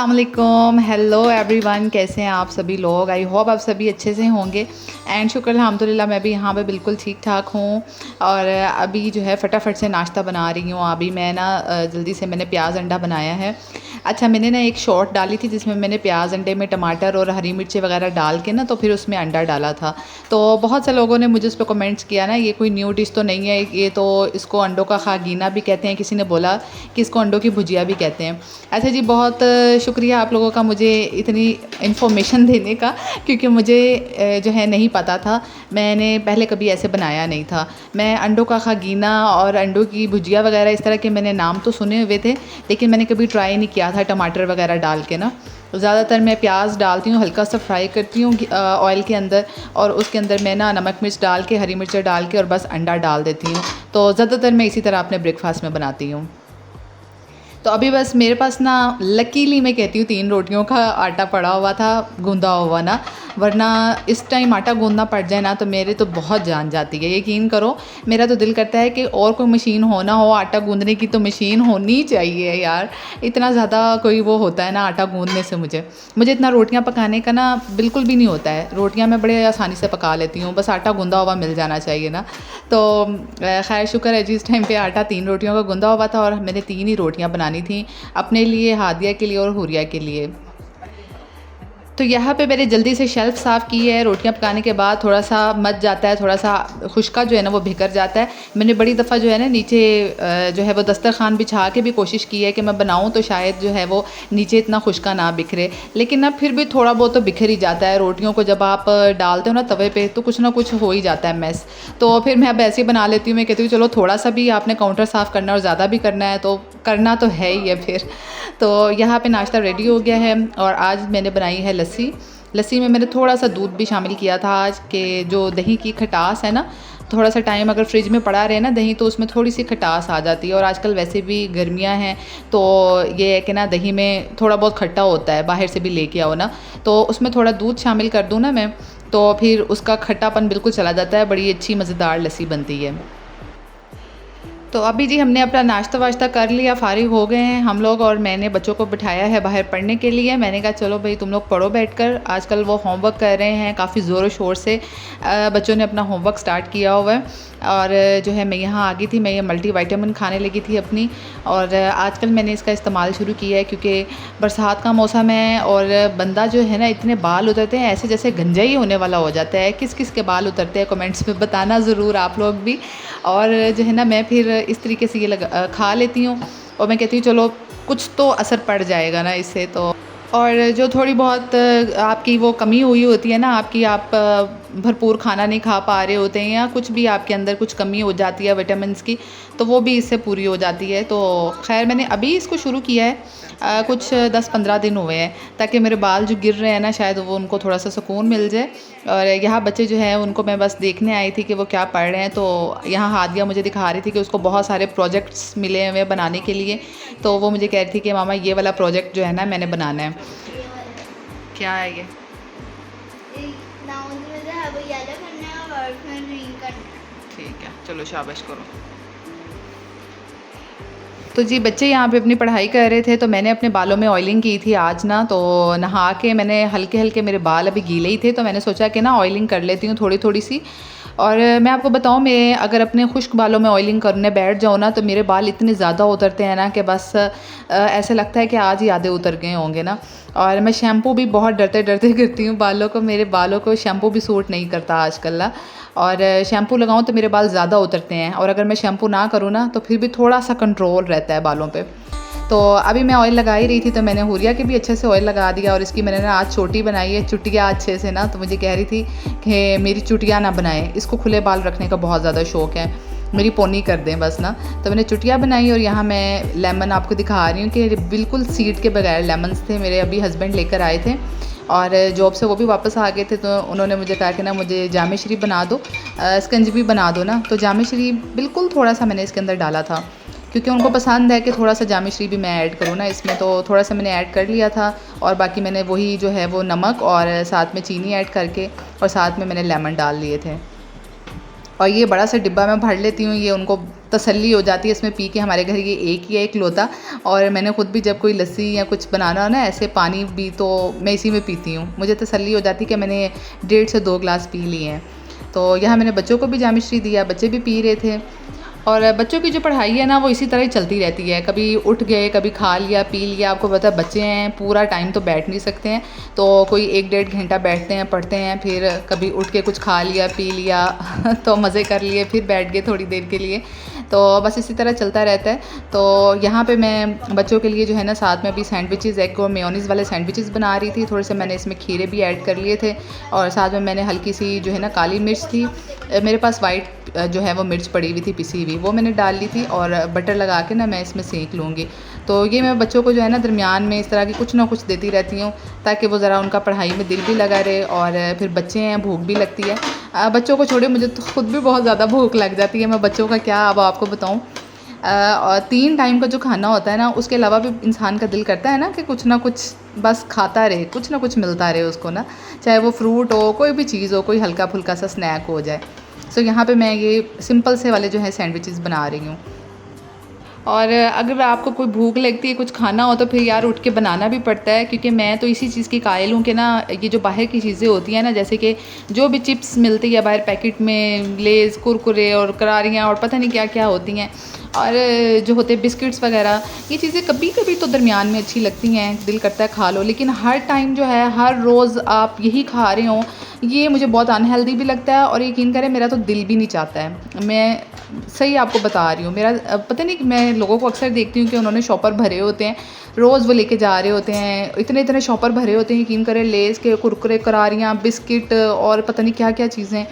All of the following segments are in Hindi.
अस्सलाम वालेकुम, हेलो एवरीवन, कैसे हैं आप सभी लोग। आई होप आप सभी अच्छे से होंगे एंड शुक्र अल्हम्दुलिल्लाह मैं भी यहाँ पे बिल्कुल ठीक ठाक हूँ। और अभी जो है फटाफट से नाश्ता बना रही हूँ। अभी मैं ना जल्दी से मैंने प्याज अंडा बनाया है। अच्छा, मैंने ना एक शॉर्ट डाली थी जिसमें मैंने प्याज अंडे में टमाटर और हरी मिर्ची वगैरह डाल के ना तो फिर उसमें अंडा डाला था। तो बहुत से लोगों ने मुझे उस पर कमेंट्स किया ना, ये कोई न्यू डिश तो नहीं है, ये तो इसको अंडों का खागीना भी कहते हैं। किसी ने बोला कि इसको अंडों की भुजिया भी कहते हैं। अच्छा जी, बहुत शुक्रिया आप लोगों का मुझे इतनी इन्फॉर्मेशन देने का, क्योंकि मुझे जो है नहीं पता था। मैंने पहले कभी ऐसे बनाया नहीं था। मैं अंडों का खागीना और अंडों की भुजिया वगैरह इस तरह के मैंने नाम तो सुने हुए थे, लेकिन मैंने कभी ट्राई नहीं किया था टमाटर वगैरह डाल के ना। ज़्यादातर मैं प्याज डालती हूँ, हल्का सा फ्राई करती हूँ ऑयल के अंदर, और उसके अंदर मैं ना नमक मिर्च डाल के, हरी मिर्च डाल के और बस अंडा डाल देती हूँ। तो ज़्यादातर मैं इसी तरह अपने ब्रेकफास्ट में बनाती हूँ। तो अभी बस मेरे पास ना लकीली मैं कहती हूँ 3 रोटियों का आटा पड़ा हुआ था, गूंदा हुआ ना, वरना इस टाइम आटा गूंदना पड़ जाए ना तो मेरे तो बहुत जान जाती है। यकीन करो, मेरा तो दिल करता है कि और कोई मशीन हो ना हो आटा गूंदने की, तो मशीन होनी चाहिए यार। इतना ज़्यादा कोई वो होता है ना आटा गूंदने से। मुझे इतना रोटियां पकाने का ना बिल्कुल भी नहीं होता है। रोटियां मैं बड़े आसानी से पका लेती हूँ, बस आटा गूंदा हुआ मिल जाना चाहिए ना। तो खैर शुक्र है जी, इस टाइम पे आटा 3 रोटियों का गूंदा हुआ था और मैंने 3 ही रोटियां बनानी थी, अपने लिए, हादिया के लिए और हुरिया के लिए। तो यहाँ पे मैंने जल्दी से शेल्फ़ साफ़ की है। रोटियां पकाने के बाद थोड़ा सा मच जाता है, थोड़ा सा खुश्का जो है ना वो भिकर जाता है। मैंने बड़ी दफ़ा जो है ना नीचे जो है वो दस्तरखान बिछा के भी कोशिश की है कि मैं बनाऊं तो शायद जो है वो नीचे इतना खुश्का ना बिखरे, लेकिन ना फिर भी थोड़ा बहुत तो बिखर ही जाता है। रोटियों को जब आप डालते हो ना तवे पे तो कुछ ना कुछ हो ही जाता है मैस। तो फिर मैं अब ऐसे ही बना लेती हूँ। मैं कहती हूँ चलो थोड़ा सा भी आपने काउंटर साफ़ करना है और ज़्यादा भी करना है तो करना तो है ही है फिर। तो यहाँ पे नाश्ता रेडी हो गया है और आज मैंने बनाई है लस्सी में मैंने थोड़ा सा दूध भी शामिल किया था आज के। जो दही की खटास है ना, थोड़ा सा टाइम अगर फ्रिज में पड़ा रहे ना दही तो उसमें थोड़ी सी खटास आ जाती है। और आजकल वैसे भी गर्मियाँ हैं तो ये है कि ना दही में थोड़ा बहुत खट्टा होता है, बाहर से भी लेके आओ ना तो उसमें थोड़ा दूध शामिल कर दूँ ना मैं, तो फिर उसका खट्टापन बिल्कुल चला जाता है। बड़ी अच्छी मज़ेदार लस्सी बनती है। तो अभी जी हमने अपना नाश्ता वाश्ता कर लिया, फ़ारिग हो गए हैं हम लोग, और मैंने बच्चों को बिठाया है बाहर पढ़ने के लिए। मैंने कहा चलो भाई तुम लोग पढ़ो बैठकर। आजकल वो होमवर्क कर रहे हैं काफ़ी ज़ोर शोर से। बच्चों ने अपना होमवर्क स्टार्ट किया हुआ है। और जो है मैं यहाँ आ गई थी, मैं ये मल्टीविटामिन खाने लगी थी अपनी। और आजकल मैंने इसका इस्तेमाल शुरू किया है क्योंकि बरसात का मौसम है और बंदा जो है ना इतने बाल उतरते हैं ऐसे जैसे गंजा ही होने वाला हो जाता है। किस किस के बाल उतरते हैं कमेंट्स में बताना ज़रूर आप लोग भी। और जो है ना मैं फिर इस तरीके से ये खा लेती हूँ और मैं कहती हूँ चलो कुछ तो असर पड़ जाएगा ना इससे। तो और जो थोड़ी बहुत आपकी वो कमी हुई होती है ना, आप भरपूर खाना नहीं खा पा रहे होते हैं या कुछ भी आपके अंदर कुछ कमी हो जाती है विटामिन्स की, तो वो भी इससे पूरी हो जाती है। तो खैर मैंने अभी इसको शुरू किया है, कुछ 10-15 दिन हुए हैं, ताकि मेरे बाल जो गिर रहे हैं ना शायद वो उनको थोड़ा सा सुकून मिल जाए। और यहाँ बच्चे जो हैं उनको मैं बस देखने आई थी कि वो क्या पढ़ रहे हैं। तो यहाँ हादिया मुझे दिखा रही थी कि उसको बहुत सारे प्रोजेक्ट्स मिले हुए बनाने के लिए। तो वो मुझे कह रही थी कि मामा ये वाला प्रोजेक्ट जो है ना मैंने बनाना है। क्या है ये? ठीक है, चलो शाबाश करो। तो जी बच्चे यहाँ पे अपनी पढ़ाई कर रहे थे तो मैंने अपने बालों में ऑयलिंग की थी आज ना। तो नहा के मैंने हल्के हल्के, मेरे बाल अभी गीले ही थे तो मैंने सोचा कि ना ऑयलिंग कर लेती हूँ थोड़ी थोड़ी सी। और मैं आपको बताऊँ, मैं अगर अपने खुश्क बालों में ऑयलिंग करने बैठ जाऊँ ना तो मेरे बाल इतने ज़्यादा उतरते हैं ना कि बस ऐसे लगता है कि आज ही आधे उतर गए होंगे ना। और मैं शैम्पू भी बहुत डरते डरते करती हूँ बालों को। मेरे बालों को शैम्पू भी सूट नहीं करता आजकल ना। और शैम्पू लगाऊँ तो मेरे बाल ज़्यादा उतरते हैं और अगर मैं शैम्पू ना करूँ ना तो फिर भी थोड़ा सा कंट्रोल रहता है बालों पे। तो अभी मैं ऑयल लगा ही रही थी तो मैंने हुरिया के भी अच्छे से ऑयल लगा दिया। और इसकी मैंने ना आज चोटी बनाई है, चुटिया अच्छे से ना। तो मुझे कह रही थी कि मेरी चुटिया ना बनाए, इसको खुले बाल रखने का बहुत ज़्यादा शौक़ है, मेरी पोनी कर दें बस ना। तो मैंने चुटिया बनाई और यहाँ मैं लेमन आपको दिखा रही हूँ कि बिल्कुल सीड के बगैर लेमन्स थे, मेरे अभी हस्बैंड लेकर आए थे और जॉब से वो भी वापस आ गए थे। तो उन्होंने मुझे कहा कि ना मुझे जामे शरीफ बना दो, स्कंजबी बना दो ना। तो जामे शरीफ बिल्कुल थोड़ा सा मैंने इसके अंदर डाला था क्योंकि उनको पसंद है कि थोड़ा सा जामे शरीफ भी मैं ऐड करूँ ना इसमें। तो थोड़ा सा मैंने ऐड कर लिया था और बाकी मैंने वही जो है वो नमक और साथ में चीनी ऐड करके और साथ में मैंने लेमन डाल लिए थे। और ये बड़ा सा डिब्बा मैं भर लेती हूँ, ये उनको तसल्ली हो जाती है इसमें पी के। हमारे घर ये एक ही है इकलौता, और मैंने खुद भी जब कोई लस्सी या कुछ बनाना हो ना ऐसे पानी भी, तो मैं इसी में पीती हूँ। मुझे तसल्ली हो जाती है कि मैंने 1.5 से 2 गिलास पी लिए हैं। तो यहाँ मैंने बच्चों को भी जामिश्री दिया, बच्चे भी पी रहे थे। और बच्चों की जो पढ़ाई है ना वो इसी तरह ही चलती रहती है, कभी उठ गए, कभी खा लिया, पी लिया। आपको पता है बच्चे हैं, पूरा टाइम तो बैठ नहीं सकते हैं, तो कोई 1-1.5 घंटा बैठते हैं, पढ़ते हैं, फिर कभी उठ के कुछ खा लिया, पी लिया तो मज़े कर लिए, फिर बैठ गए थोड़ी देर के लिए। तो बस इसी तरह चलता रहता है। तो यहाँ पे मैं बच्चों के लिए जो है ना साथ में अभी सैंडविचेस, एग और मेयोनीज़ वाले सैंडविचेस बना रही थी। थोड़े से मैंने इसमें खीरे भी ऐड कर लिए थे, और साथ में मैंने हल्की सी जो है ना काली मिर्च थी, मेरे पास वाइट जो है वो मिर्च पड़ी हुई थी पिसी हुई, वो मैंने डाल ली थी, और बटर लगा के ना मैं इसमें सेंक लूँगी। तो ये मैं बच्चों को जो है ना दरमियान में इस तरह की कुछ ना कुछ देती रहती हूँ, ताकि वो ज़रा उनका पढ़ाई में दिल भी लगा रहे, और फिर बच्चे हैं, भूख भी लगती है। बच्चों को छोड़े मुझे तो खुद भी बहुत ज़्यादा भूख लग जाती है। मैं बच्चों का क्या अब आपको बताऊँ। और 3 टाइम का जो खाना होता है ना, उसके अलावा भी इंसान का दिल करता है ना कि कुछ ना कुछ बस खाता रहे, कुछ ना कुछ मिलता रहे उसको ना, चाहे वो फ्रूट हो, कोई भी चीज़ हो, कोई हल्का फुल्का सा स्नैक हो जाए। सो यहाँ पे मैं ये सिंपल से वाले जो है सैंडविचेस बना रही हूँ। और अगर आपको कोई भूख लगती है, कुछ खाना हो, तो फिर यार उठ के बनाना भी पड़ता है, क्योंकि मैं तो इसी चीज़ की कायल हूँ कि ना ये जो बाहर की चीज़ें होती हैं ना, जैसे कि जो भी चिप्स मिलती है बाहर पैकेट में, लेज़, कुरकुरे और करारियाँ और पता नहीं क्या क्या होती हैं, और जो होते हैं बिस्किट्स वगैरह, ये चीज़ें कभी कभी तो दरमियान में अच्छी लगती हैं, दिल करता है खा लो, लेकिन हर टाइम जो है, हर रोज़ आप यही खा रहे हो, ये मुझे बहुत अनहेल्दी भी लगता है, और यकीन करें मेरा तो दिल भी नहीं चाहता है। मैं सही आपको बता रही हूँ, मेरा पता नहीं, मैं लोगों को अक्सर देखती हूँ कि उन्होंने शॉपर भरे होते हैं, रोज़ वो लेके जा रहे होते हैं, इतने इतने शॉपर भरे होते हैं, यकीन करें, लेज़ के, कुरकुरे, करारियाँ, बिस्किट और पता नहीं क्या क्या चीज़ें।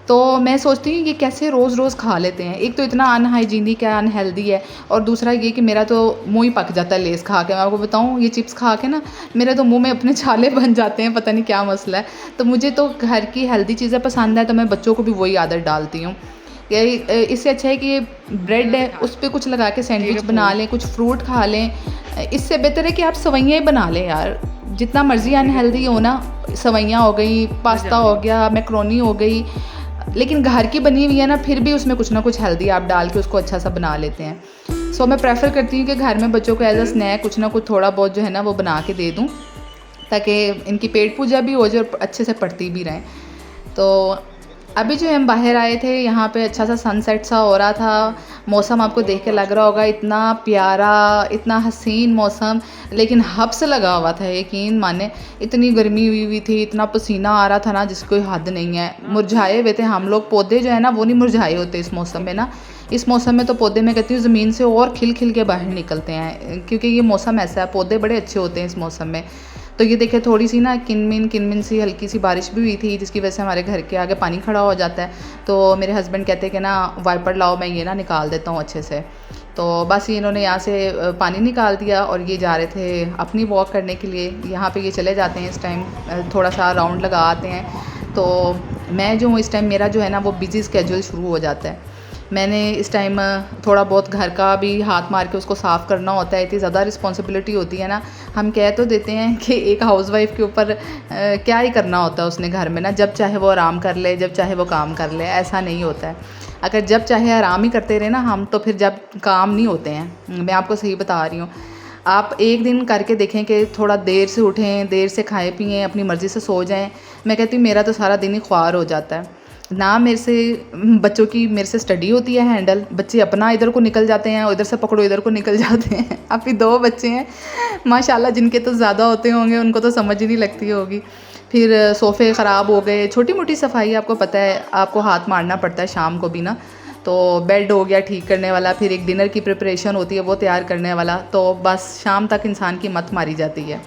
तो मैं सोचती हूँ ये कैसे रोज़ रोज़ खा लेते हैं। एक तो इतना अनहाइजीनिक है, अनहेल्दी है, और दूसरा ये कि मेरा तो मुँह ही पक जाता है लेज़ खा के। मैं आपको बताऊँ, ये चिप्स खा के ना मेरे तो मुँह में अपने छाले बन जाते हैं, पता नहीं क्या मसला है। तो मुझे तो घर की हेल्दी चीज़ें पसंद है, तो मैं बच्चों को भी वही आदत डालती हूँ। यही इससे अच्छा है कि ये ब्रेड है, उस पे कुछ लगा के सैंडविच बना लें, कुछ फ्रूट खा लें। इससे बेहतर है कि आप सेवइयाँ ही बना लें यार, जितना मर्ज़ी अनहेल्दी हो ना, सेवइयाँ हो गई, पास्ता हो गया, मैक्रोनी हो गई, लेकिन घर की बनी हुई है ना, फिर भी उसमें कुछ ना कुछ हेल्दी आप डाल के उसको अच्छा सा बना लेते हैं। सो मैं प्रेफर करती हूँ कि घर में बच्चों को एज अ स्नैक कुछ ना कुछ थोड़ा बहुत जो है ना वो बना के दे दूँ, ताकि इनकी पेट पूजा भी हो जाए और अच्छे से पढ़ती भी रहें। तो अभी जो हम बाहर आए थे, यहाँ पे अच्छा सा सनसेट सा हो रहा था। मौसम आपको देख के लग रहा होगा इतना प्यारा, इतना हसीन मौसम, लेकिन हब्स लगा हुआ था, यकीन माने। इतनी गर्मी हुई हुई थी, इतना पसीना आ रहा था ना जिसकी कोई हद नहीं है। मुरझाए हुए थे हम लोग, पौधे जो है ना वो नहीं मुरझाए होते इस मौसम में ना। इस मौसम में तो पौधे, मैं कहती हूँ, ज़मीन से और खिल खिल के बाहर निकलते हैं, क्योंकि ये मौसम ऐसा है, पौधे बड़े अच्छे होते हैं इस मौसम में। तो ये देखे, थोड़ी सी ना किनमिन सी हल्की सी बारिश भी हुई थी, जिसकी वजह से हमारे घर के आगे पानी खड़ा हो जाता है। तो मेरे हस्बैंड कहते हैं कि ना वाइपर लाओ, मैं ये ना निकाल देता हूँ अच्छे से। तो बस ये इन्होंने यहाँ से पानी निकाल दिया, और ये जा रहे थे अपनी वॉक करने के लिए। यहाँ पे ये चले जाते हैं इस टाइम, थोड़ा सा राउंड लगा आते हैं। तो मैं जो हूँ इस टाइम, मेरा जो है ना वो बिज़ी स्केड्यूल शुरू हो जाता है। मैंने इस टाइम थोड़ा बहुत घर का भी हाथ मार के उसको साफ़ करना होता है, इतनी ज़्यादा रिस्पॉन्सिबिलिटी होती है ना। हम कह तो देते हैं कि एक हाउसवाइफ के ऊपर क्या ही करना होता है उसने घर में ना, जब चाहे वो आराम कर ले, जब चाहे वो काम कर ले, ऐसा नहीं होता है। अगर जब चाहे आराम ही करते रहे ना हम, तो फिर जब काम नहीं होते हैं। मैं आपको सही बता रही हूँ। आप एक दिन करके देखें कि थोड़ा देर से उठें, देर से खाएँ पिएँ, अपनी मर्ज़ी से सो जाएँ। मैं कहती हूँ मेरा तो सारा दिन ही ख्वार हो जाता है ना। मेरे से बच्चों की मेरे से स्टडी होती है हैंडल, बच्चे अपना इधर को निकल जाते हैं, इधर से पकड़ो इधर को निकल जाते हैं। अभी 2 बच्चे हैं माशाल्लाह, जिनके तो ज़्यादा होते होंगे, उनको तो समझ ही नहीं लगती होगी। फिर सोफ़े ख़राब हो गए, छोटी मोटी सफाई आपको पता है, आपको हाथ मारना पड़ता है शाम को भी ना। तो बेड हो गया ठीक करने वाला, फिर एक डिनर की प्रिपरेशन होती है वो तैयार करने वाला, तो बस शाम तक इंसान की मत मारी जाती है।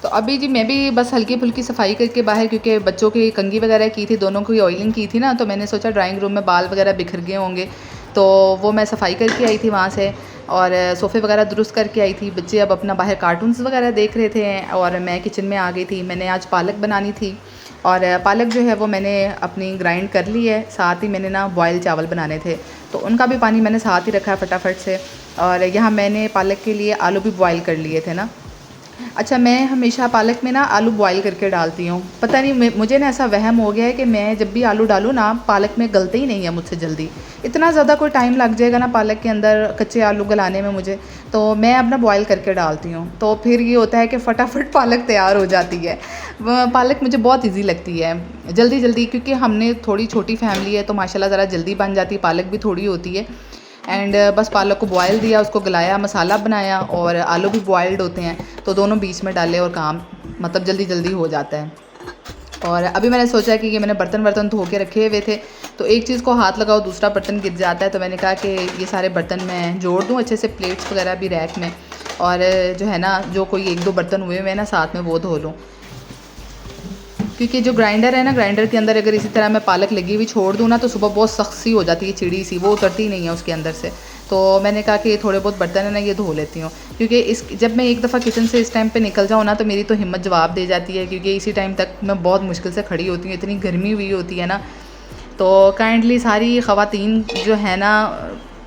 तो अभी जी मैं भी बस हल्की-फुल्की सफाई करके बाहर, क्योंकि बच्चों की कंघी वगैरह की थी, दोनों की ऑयलिंग की थी ना, तो मैंने सोचा ड्राइंग रूम में बाल वगैरह बिखर गए होंगे, तो वो मैं सफाई करके आई थी वहाँ से, और सोफ़े वगैरह दुरुस्त करके आई थी। बच्चे अब अपना बाहर कार्टून्स वगैरह देख रहे थे, और मैं किचन में आ गई थी। मैंने आज पालक बनानी थी, और पालक जो है वो मैंने अपनी ग्राइंड कर ली है। साथ ही मैंने ना बॉयल चावल बनाने थे तो उनका भी पानी मैंने साथ ही रखा है फटाफट से। और यहाँ मैंने पालक के लिए आलू भी बॉयल कर लिए थे ना। अच्छा, मैं हमेशा पालक में ना आलू बॉयल करके डालती हूँ। पता नहीं मुझे ना ऐसा वहम हो गया है कि मैं जब भी आलू डालूँ ना पालक में गलते ही नहीं है मुझसे जल्दी। इतना ज़्यादा कोई टाइम लग जाएगा ना पालक के अंदर कच्चे आलू गलाने में मुझे, तो मैं अपना बॉयल करके डालती हूँ। तो फिर ये होता है कि फ़टाफट पालक तैयार हो जाती है। पालक मुझे बहुत ईजी लगती है, जल्दी जल्दी, क्योंकि हमने थोड़ी छोटी फैमिली है तो माशाल्लाह ज़रा जल्दी बन जाती है। पालक भी थोड़ी होती है एंड बस पालक को बॉयल दिया, उसको गलाया, मसाला बनाया और आलू भी बॉयल्ड होते हैं तो दोनों बीच में डाले और काम मतलब जल्दी जल्दी हो जाता है। और अभी मैंने सोचा कि ये मैंने बर्तन धो के रखे हुए थे तो एक चीज़ को हाथ लगाओ दूसरा बर्तन गिर जाता है, तो मैंने कहा कि ये सारे बर्तन मैं जोड़ दूँ अच्छे से, प्लेट्स वगैरह भी रैक में, और जो है ना जो कोई एक दो बर्तन हुए हुए हैं ना साथ में वो धो लूँ। क्योंकि जो ग्राइंडर है ना, ग्राइंडर के अंदर अगर इसी तरह मैं पालक लगी हुई छोड़ दूँ ना तो सुबह बहुत सख्त सी हो जाती है, चिड़ी सी, वो उतरती नहीं है उसके अंदर से। तो मैंने कहा कि थोड़े बहुत बर्तन है ना ये धो लेती हूँ, क्योंकि जब मैं एक दफ़ा किचन से इस टाइम पे निकल जाऊँ ना तो मेरी तो हिम्मत जवाब दे जाती है, क्योंकि इसी टाइम तक मैं बहुत मुश्किल से खड़ी होती हूँ, इतनी गर्मी हुई होती है ना। तो काइंडली सारी ख़वातीन जो है ना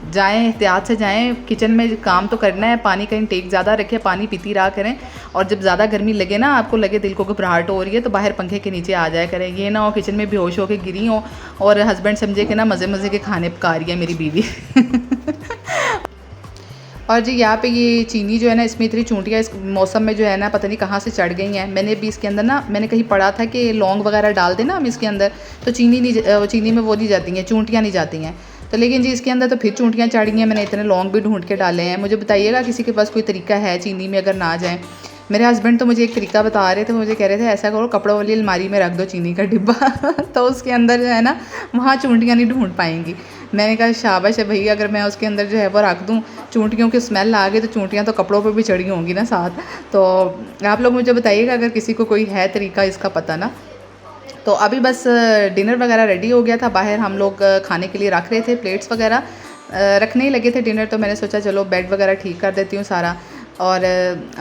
जाएं, एहतियात से जाएं, किचन में काम तो करना है, पानी का इंटेक ज़्यादा रखें, पानी पीती रहा करें। और जब ज़्यादा गर्मी लगे ना, आपको लगे दिल को घबराहट हो रही है तो बाहर पंखे के नीचे आ जाया करें। ये ना हो किचन में बेहोश हो के गिरी हो और हस्बैंड समझे कि ना मज़े मज़े के खाने पका रही है मेरी बीवी। और जी यहाँ पे ये चीनी जो है ना, इसमें इतनी चूंटियाँ इस मौसम में जो है ना पता नहीं कहाँ से चढ़ गई हैं। मैंने भी इसके अंदर ना, मैंने कहीं पढ़ा था कि लौंग वगैरह डाल देना हम इसके अंदर तो चीनी में वो नहीं जाती हैं, चूंटियाँ नहीं जाती हैं। तो लेकिन जी इसके अंदर तो फिर चूंटियाँ चढ़ गई हैं। मैंने इतने लौंग भी ढूंढ के डाले हैं। मुझे बताइएगा किसी के पास कोई तरीका है चीनी में अगर ना जाए। मेरे हस्बैंड तो मुझे एक तरीका बता रहे थे, मुझे कह रहे थे ऐसा करो कपड़ों वाली अलमारी में रख दो चीनी का डिब्बा तो उसके अंदर जो है ना वहाँ चूंटियाँ नहीं ढूंढ पाएंगी। मैंने कहा शाबाश है भैया, अगर मैं उसके अंदर जो है वो रख दूँ, चूंटियों की स्मेल आ गई तो चूंटियाँ तो कपड़ों पर भी चढ़ी होंगी ना साथ। तो आप लोग मुझे बताइएगा अगर किसी को कोई है तरीका इसका पता ना। तो अभी बस डिनर वगैरह रेडी हो गया था, बाहर हम लोग खाने के लिए रख रहे थे, प्लेट्स वगैरह रखने ही लगे थे डिनर। तो मैंने सोचा चलो बेड वगैरह ठीक कर देती हूँ सारा, और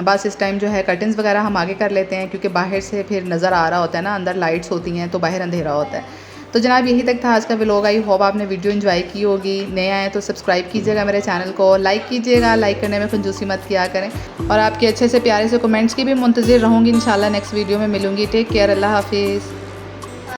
बस इस टाइम जो है कर्टन्स वगैरह हम आगे कर लेते हैं, क्योंकि बाहर से फिर नज़र आ रहा होता है ना, अंदर लाइट्स होती हैं तो बाहर अंधेरा होता है। तो जनाब यही तक था आज का व्लॉग। आई होप आपने वीडियो एंजॉय की होगी। नए आए तो सब्सक्राइब कीजिएगा मेरे चैनल को, लाइक कीजिएगा, लाइक करने में कंजूसी मत किया करें, और आपके अच्छे से प्यारे से कमेंट्स की भी मुंतज़िर रहूँगी। इंशाल्लाह नेक्स्ट वीडियो में मिलूँगी। टेक केयर, अल्लाह हाफिज़।